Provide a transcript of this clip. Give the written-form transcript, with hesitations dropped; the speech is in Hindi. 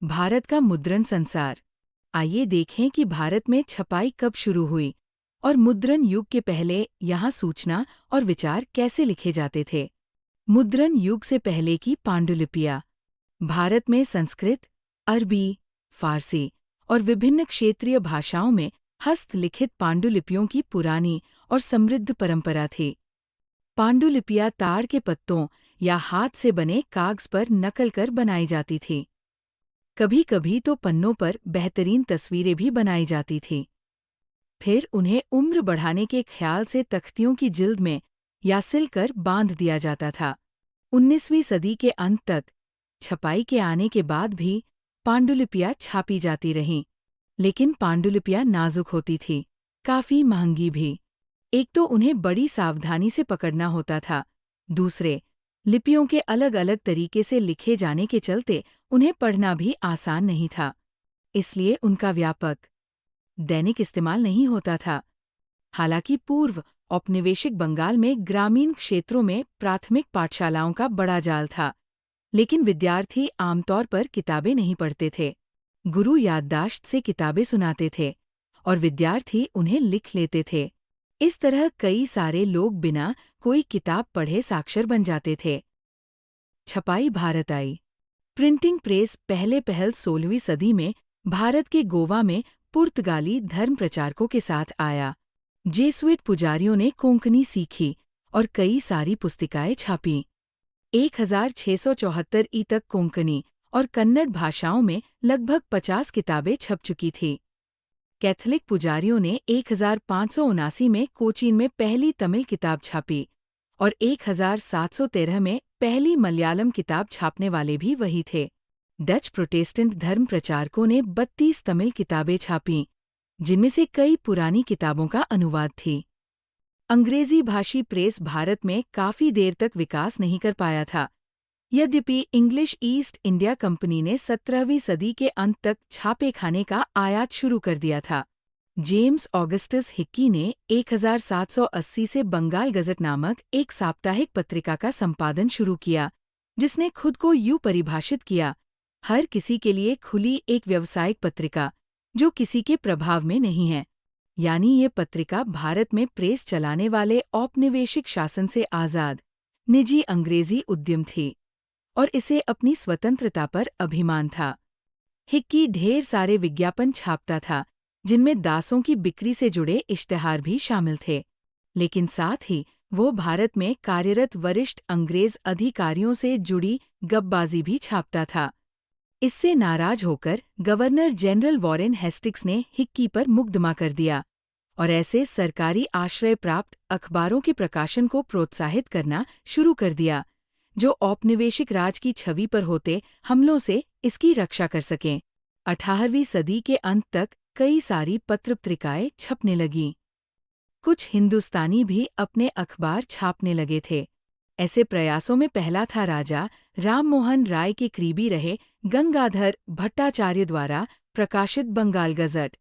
भारत का मुद्रण संसार। आइए देखें कि भारत में छपाई कब शुरू हुई और मुद्रण युग के पहले यहाँ सूचना और विचार कैसे लिखे जाते थे। मुद्रण युग से पहले की पांडुलिपियाँ। भारत में संस्कृत, अरबी, फारसी और विभिन्न क्षेत्रीय भाषाओं में हस्तलिखित पांडुलिपियों की पुरानी और समृद्ध परंपरा थी। पांडुलिपियाँ ताड़ के पत्तों या हाथ से बने कागज पर नकल कर बनाई जाती थी। कभी कभी तो पन्नों पर बेहतरीन तस्वीरें भी बनाई जाती थीं। फिर उन्हें उम्र बढ़ाने के ख्याल से तख्तियों की जिल्द में या सिलकर बांध दिया जाता था। 19वीं सदी के अंत तक छपाई के आने के बाद भी पांडुलिपियाँ छापी जाती रहीं, लेकिन पांडुलिपियाँ नाजुक होती थीं, काफ़ी महंगी भी। एक तो उन्हें बड़ी सावधानी से पकड़ना होता था, दूसरे लिपियों के अलग अलग तरीके से लिखे जाने के चलते उन्हें पढ़ना भी आसान नहीं था, इसलिए उनका व्यापक दैनिक इस्तेमाल नहीं होता था। हालांकि पूर्व औपनिवेशिक बंगाल में ग्रामीण क्षेत्रों में प्राथमिक पाठशालाओं का बड़ा जाल था, लेकिन विद्यार्थी आमतौर पर किताबें नहीं पढ़ते थे। गुरु याददाश्त से किताबें सुनाते थे और विद्यार्थी उन्हें लिख लेते थे। इस तरह कई सारे लोग बिना कोई किताब पढ़े साक्षर बन जाते थे। छपाई भारत आई। प्रिंटिंग प्रेस पहल 16वीं सदी में भारत के गोवा में पुर्तगाली धर्म प्रचारकों के साथ आया। जेसुइट पुजारियों ने कोंकणी सीखी और कई सारी पुस्तिकाएं छापीं। 1674 ई तक कोंकणी और कन्नड़ भाषाओं में लगभग 50 किताबें छप चुकी थीं। कैथोलिक पुजारियों ने 1579 में कोचीन में पहली तमिल किताब छापी और 1713 में पहली मलयालम किताब छापने वाले भी वही थे। डच प्रोटेस्टेंट धर्म प्रचारकों ने 32 तमिल किताबें छापीं, जिनमें से कई पुरानी किताबों का अनुवाद थी। अंग्रेजी भाषी प्रेस भारत में काफ़ी देर तक विकास नहीं कर पाया था। यद्यपि इंग्लिश ईस्ट इंडिया कंपनी ने 17वीं सदी के अंत तक छापे खाने का आयात शुरू कर दिया था। जेम्स ऑगस्टस हिक्की ने 1780 से बंगाल गज़ट नामक एक साप्ताहिक पत्रिका का संपादन शुरू किया, जिसने खुद को यूं परिभाषित किया, हर किसी के लिए खुली एक व्यावसायिक पत्रिका जो किसी के प्रभाव में नहीं है। यानी ये पत्रिका भारत में प्रेस चलाने वाले औपनिवेशिक शासन से आज़ाद, निजी अंग्रेजी उद्यम थी और इसे अपनी स्वतंत्रता पर अभिमान था। हिक्की ढेर सारे विज्ञापन छापता था, जिनमें दासों की बिक्री से जुड़े इश्तेहार भी शामिल थे, लेकिन साथ ही वो भारत में कार्यरत वरिष्ठ अंग्रेज अधिकारियों से जुड़ी गपबाजी भी छापता था। इससे नाराज होकर गवर्नर जनरल वॉरेन हेस्टिंग्स ने हिक्की पर मुकदमा कर दिया और ऐसे सरकारी आश्रय प्राप्त अखबारों के प्रकाशन को प्रोत्साहित करना शुरू कर दिया, जो औपनिवेशिक राज की छवि पर होते हमलों से इसकी रक्षा कर सकें। 18वीं सदी के अंत तक कई सारी पत्र-पत्रिकाएं छपने लगीं। कुछ हिंदुस्तानी भी अपने अखबार छापने लगे थे। ऐसे प्रयासों में पहला था राजा राममोहन राय के करीबी रहे गंगाधर भट्टाचार्य द्वारा प्रकाशित बंगाल गज़ट।